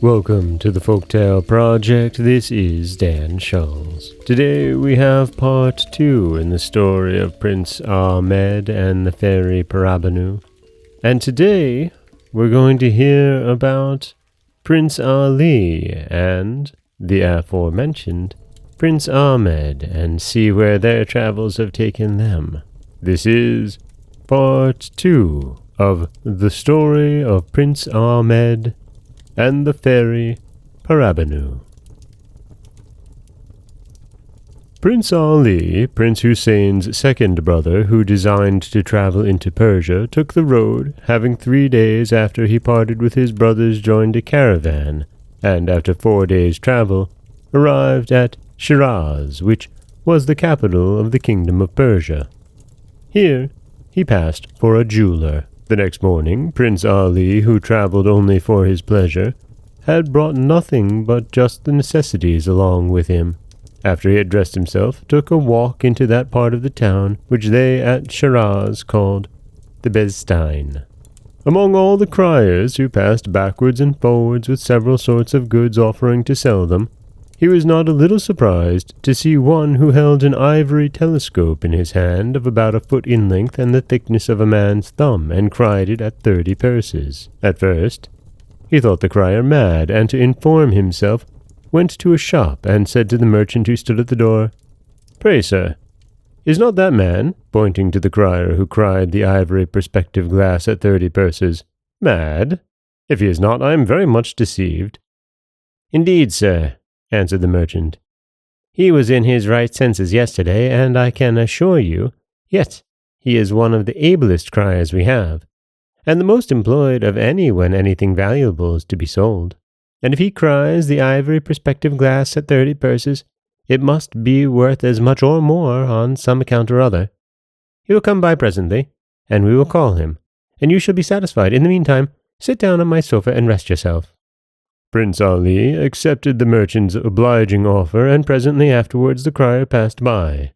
Welcome to the Folktale Project. This is Dan Scholz. Today we have part 2 in the story of Prince Ahmed and the fairy Paribanou. And today we're going to hear about Prince Ali and the aforementioned Prince Ahmed and see where their travels have taken them. This is part 2 of the story of Prince Ahmed and the fairy Paribanou. Prince Ali, Prince Hussein's second brother, who designed to travel into Persia, took the road, having 3 days after he parted with his brothers joined a caravan, and after 4 days' travel, arrived at Shiraz, which was the capital of the kingdom of Persia. Here he passed for a jeweler. The next morning, Prince Ali, who traveled only for his pleasure, had brought nothing but just the necessities along with him. After he had dressed himself, took a walk into that part of the town which they at Shiraz called the Bezstein. Among all the criers who passed backwards and forwards with several sorts of goods offering to sell them, he was not a little surprised to see one who held an ivory telescope in his hand of about a foot in length and the thickness of a man's thumb, and cried it at 30 purses. At first he thought the crier mad, and to inform himself went to a shop and said to the merchant who stood at the door, "Pray, sir, is not that man," pointing to the crier who cried the ivory perspective glass at 30 purses, "mad? If he is not, I am very much deceived." "Indeed, sir," answered the merchant, "he was in his right senses yesterday, and I can assure you, yet he is one of the ablest criers we have, and the most employed of any when anything valuable is to be sold. And if he cries the ivory perspective glass at 30 purses, it must be worth as much or more on some account or other. He will come by presently, and we will call him, and you shall be satisfied. In the meantime, sit down on my sofa and rest yourself." Prince Ali accepted the merchant's obliging offer, and presently afterwards the crier passed by.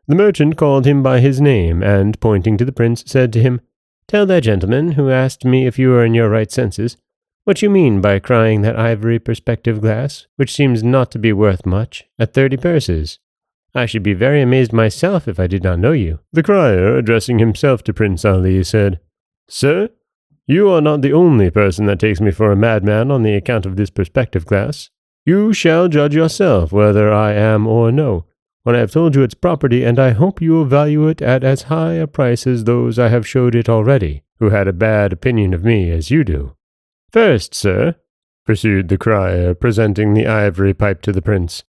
The merchant called him by his name, and, pointing to the prince, said to him, "Tell that gentleman, who asked me if you were in your right senses, what you mean by crying that ivory perspective glass, which seems not to be worth much, at 30 purses. I should be very amazed myself if I did not know you." The crier, addressing himself to Prince Ali, said, "Sir, you are not the only person that takes me for a madman on the account of this perspective glass. You shall judge yourself whether I am or no, when I have told you its property, and I hope you will value it at as high a price as those I have showed it already, who had a bad opinion of me as you do. First, sir," pursued the crier, presenting the ivory pipe to the prince,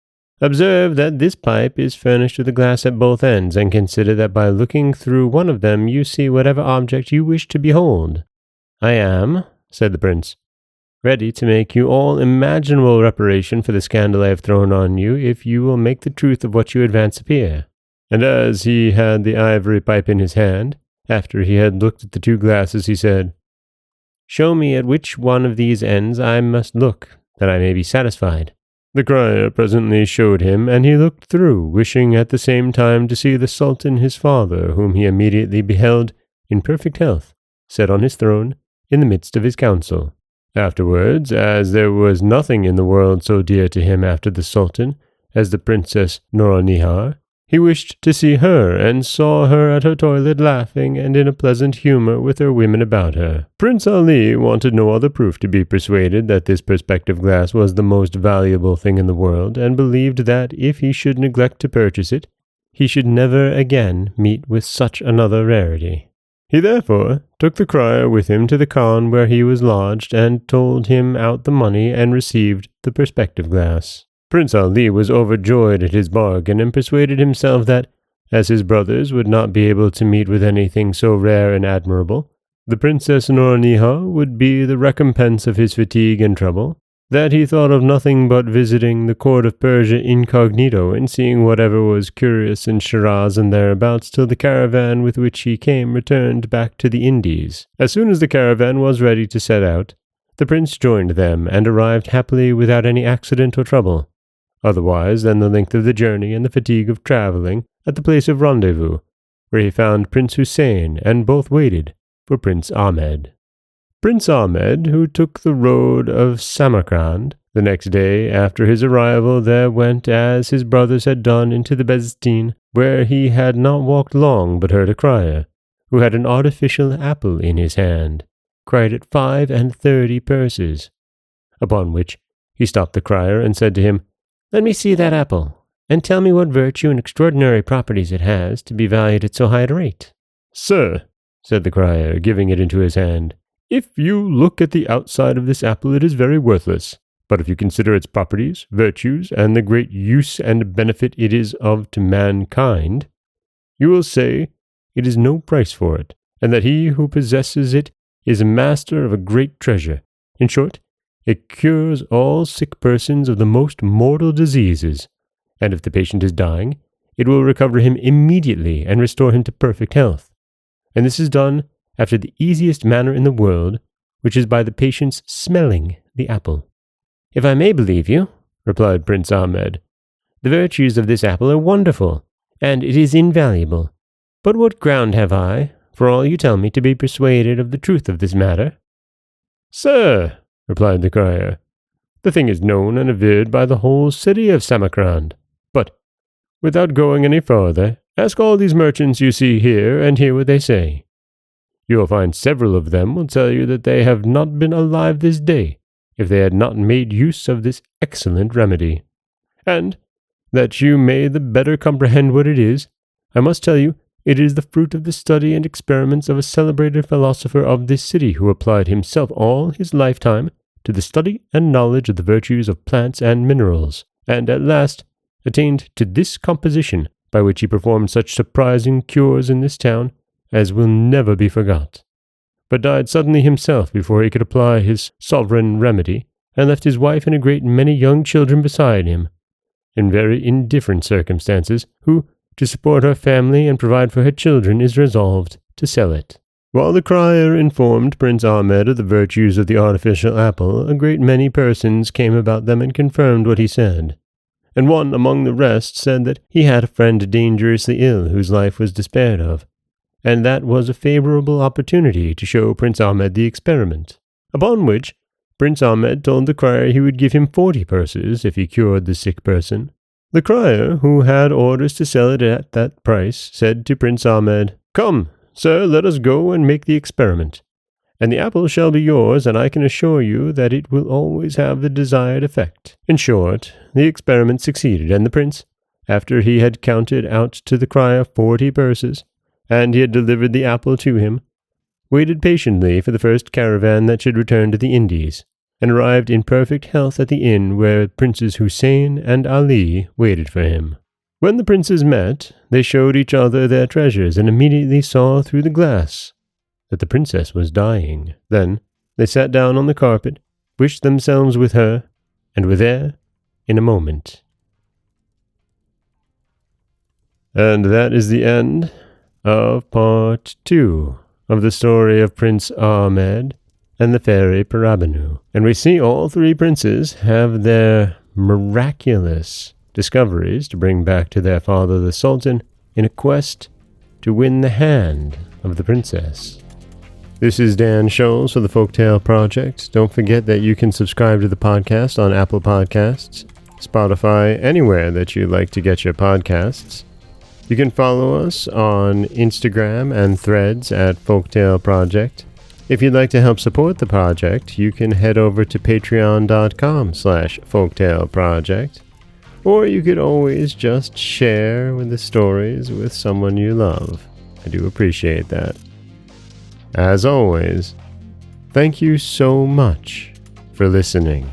"observe that this pipe is furnished with a glass at both ends, and consider that by looking through one of them you see whatever object you wish to behold. I am," said the prince, "ready to make you all imaginable reparation for the scandal I have thrown on you, if you will make the truth of what you advance appear." And as he had the ivory pipe in his hand, after he had looked at the 2 glasses, he said, "Show me at which one of these ends I must look, that I may be satisfied." The crier presently showed him, and he looked through, wishing at the same time to see the Sultan his father, whom he immediately beheld in perfect health, set on his throne, in the midst of his council. Afterwards, as there was nothing in the world so dear to him after the Sultan as the Princess Noronihar, he wished to see her, and saw her at her toilet laughing and in a pleasant humor with her women about her. Prince Ali wanted no other proof to be persuaded that this perspective glass was the most valuable thing in the world, and believed that if he should neglect to purchase it, he should never again meet with such another rarity. He therefore took the crier with him to the khan where he was lodged, and told him out the money, and received the perspective glass. Prince Ali was overjoyed at his bargain, and persuaded himself that, as his brothers would not be able to meet with anything so rare and admirable, the Princess Noronihar would be the recompense of his fatigue and trouble, that he thought of nothing but visiting the court of Persia incognito, and seeing whatever was curious in Shiraz and thereabouts, till the caravan with which he came returned back to the Indies. As soon as the caravan was ready to set out, the prince joined them, and arrived happily without any accident or trouble, otherwise than the length of the journey and the fatigue of travelling, at the place of rendezvous, where he found Prince Hussein, and both waited for Prince Ahmed. Prince Ahmed, who took the road of Samarkand, the next day after his arrival there went, as his brothers had done, into the Beztin, where he had not walked long but heard a crier, who had an artificial apple in his hand, cried at 35 purses. Upon which he stopped the crier and said to him, "Let me see that apple, and tell me what virtue and extraordinary properties it has to be valued at so high a rate." "Sir," said the crier, giving it into his hand, "if you look at the outside of this apple it is very worthless. But if you consider its properties, virtues, and the great use and benefit it is of to mankind, you will say it is no price for it, and that he who possesses it is master of a great treasure. In short, it cures all sick persons of the most mortal diseases, and if the patient is dying, it will recover him immediately and restore him to perfect health. And this is done after the easiest manner in the world, which is by the patient's smelling the apple." "If I may believe you," replied Prince Ahmed, "the virtues of this apple are wonderful, and it is invaluable. But what ground have I, for all you tell me, to be persuaded of the truth of this matter?" "Sir," replied the crier, "the thing is known and averred by the whole city of Samarkand. But, without going any farther, ask all these merchants you see here, and hear what they say. You will find several of them will tell you that they have not been alive this day, if they had not made use of this excellent remedy. And, that you may the better comprehend what it is, I must tell you it is the fruit of the study and experiments of a celebrated philosopher of this city, who applied himself all his lifetime to the study and knowledge of the virtues of plants and minerals, and at last attained to this composition, by which he performed such surprising cures in this town as will never be forgot, but died suddenly himself before he could apply his sovereign remedy, and left his wife and a great many young children beside him, in very indifferent circumstances, who, to support her family and provide for her children, is resolved to sell it." While the crier informed Prince Ahmed of the virtues of the artificial apple, a great many persons came about them and confirmed what he said, and one among the rest said that he had a friend dangerously ill whose life was despaired of, and that was a favorable opportunity to show Prince Ahmed the experiment. Upon which Prince Ahmed told the crier he would give him 40 purses if he cured the sick person. The crier, who had orders to sell it at that price, said to Prince Ahmed, "Come, sir, let us go and make the experiment, and the apple shall be yours, and I can assure you that it will always have the desired effect." In short, the experiment succeeded, and the prince, after he had counted out to the crier 40 purses, and he had delivered the apple to him, waited patiently for the first caravan that should return to the Indies, and arrived in perfect health at the inn where Princes Hussein and Ali waited for him. When the princes met, they showed each other their treasures, and immediately saw through the glass that the princess was dying. Then they sat down on the carpet, wished themselves with her, and were there in a moment. And that is the end of part 2 of the story of Prince Ahmed and the fairy Paribanou. And we see all 3 princes have their miraculous discoveries to bring back to their father the Sultan in a quest to win the hand of the princess. This is Dan Scholz for the Folktale Project. Don't forget that you can subscribe to the podcast on Apple Podcasts, Spotify, anywhere that you like to get your podcasts. You can follow us on Instagram and Threads at Folktale Project. If you'd like to help support the project, you can head over to patreon.com/folktaleproject, or you could always just share the stories with someone you love. I do appreciate that. As always, thank you so much for listening.